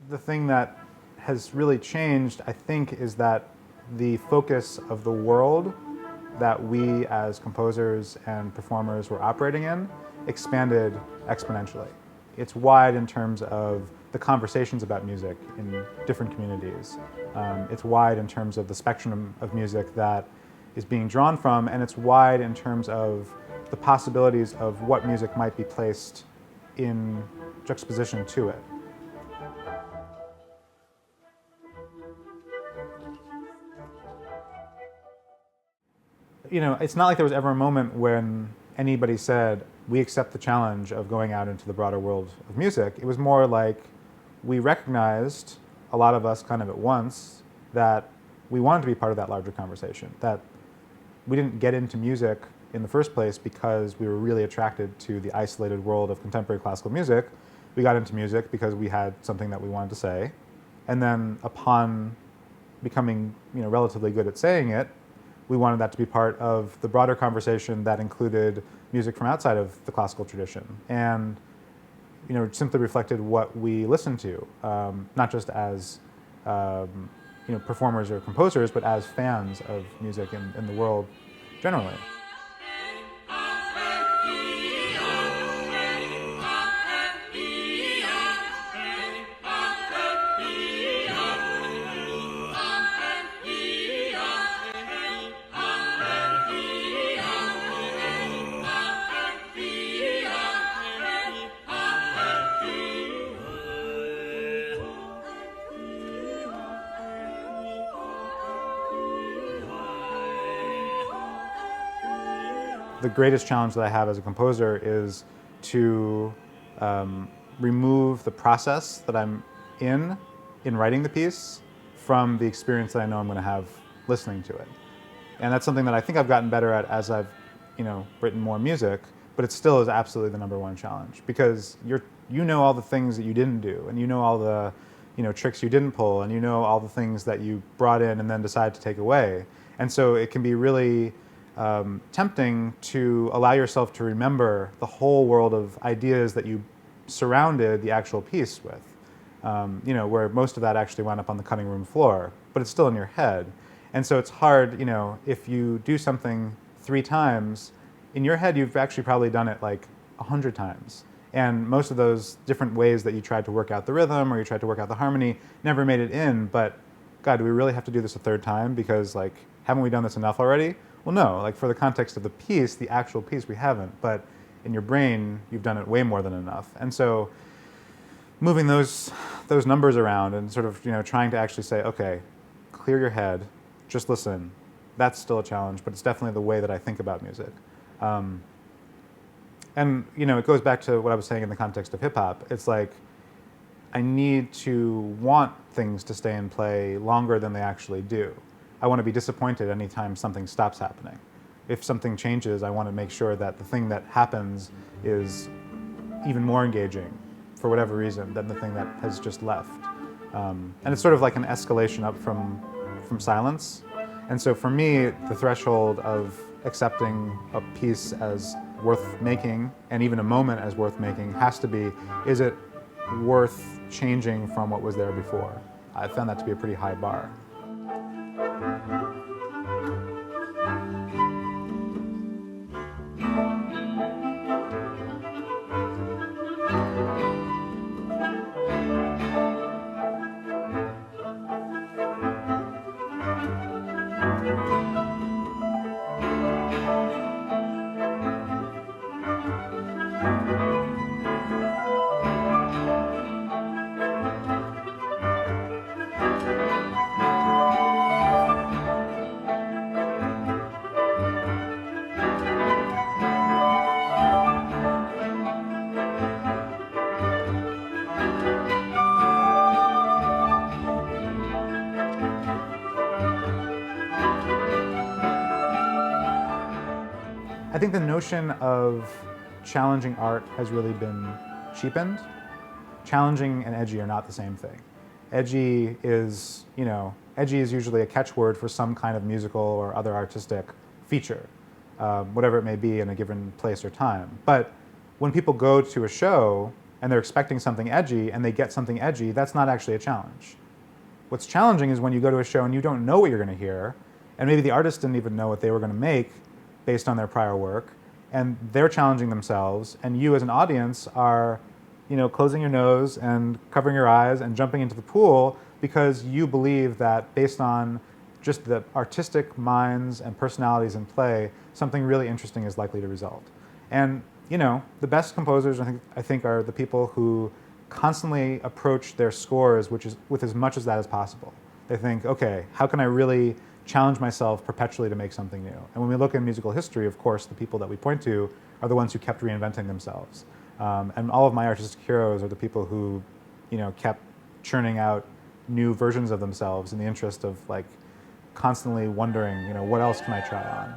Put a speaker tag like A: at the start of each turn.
A: the thing that has really changed, I think, is that the focus of the world that we as composers and performers were operating in expanded exponentially. It's wide in terms of the conversations about music in different communities. It's wide in terms of the spectrum of music that is being drawn from, and it's wide in terms of the possibilities of what music might be placed in juxtaposition to it. You know, it's not like there was ever a moment when anybody said, we accept the challenge of going out into the broader world of music. It was more like we recognized, a lot of us kind of at once, that we wanted to be part of that larger conversation, that we didn't get into music in the first place because we were really attracted to the isolated world of contemporary classical music. We got into music because we had something that we wanted to say. And then upon becoming, relatively good at saying it, we wanted that to be part of the broader conversation that included music from outside of the classical tradition. And simply reflected what we listened to, not just as performers or composers, but as fans of music in the world generally. The greatest challenge that I have as a composer is to remove the process that I'm in writing the piece from the experience that I know I'm going to have listening to it. And that's something that I think I've gotten better at as I've written more music, but it still is absolutely the number one challenge, because you know all the things that you didn't do, and you know all the tricks you didn't pull, and you know all the things that you brought in and then decided to take away. And so it can be really tempting to allow yourself to remember the whole world of ideas that you surrounded the actual piece with, where most of that actually wound up on the cutting room floor, but it's still in your head. And so it's hard, if you do something 3 times, in your head you've actually probably done it like 100 times. And most of those different ways that you tried to work out the rhythm or you tried to work out the harmony never made it in, but God, do we really have to do this a 3rd time? Because haven't we done this enough already? Well, no, for the context of the piece, the actual piece, we haven't, but in your brain, you've done it way more than enough. And so moving those numbers around and sort of, trying to actually say, okay, clear your head, just listen, that's still a challenge, but it's definitely the way that I think about music. And, it goes back to what I was saying in the context of hip hop. It's like, I need to want things to stay in play longer than they actually do. I want to be disappointed anytime something stops happening. If something changes, I want to make sure that the thing that happens is even more engaging, for whatever reason, than the thing that has just left. And it's sort of like an escalation up from silence. And so for me, the threshold of accepting a piece as worth making, and even a moment as worth making, has to be, is it worth changing from what was there before? I found that to be a pretty high bar. I think the notion of challenging art has really been cheapened. Challenging and edgy are not the same thing. Edgy is usually a catchword for some kind of musical or other artistic feature, whatever it may be in a given place or time. But when people go to a show, and they're expecting something edgy and they get something edgy, that's not actually a challenge. What's challenging is when you go to a show and you don't know what you're going to hear, and maybe the artist didn't even know what they were going to make based on their prior work, and they're challenging themselves, and you as an audience are, closing your nose and covering your eyes and jumping into the pool because you believe that based on just the artistic minds and personalities in play, something really interesting is likely to result. And the best composers I think are the people who constantly approach their scores with as much of that as possible. They think, okay, how can I really challenge myself perpetually to make something new? And when we look in musical history, of course, the people that we point to are the ones who kept reinventing themselves. And all of my artistic heroes are the people who, kept churning out new versions of themselves in the interest of constantly wondering, what else can I try on?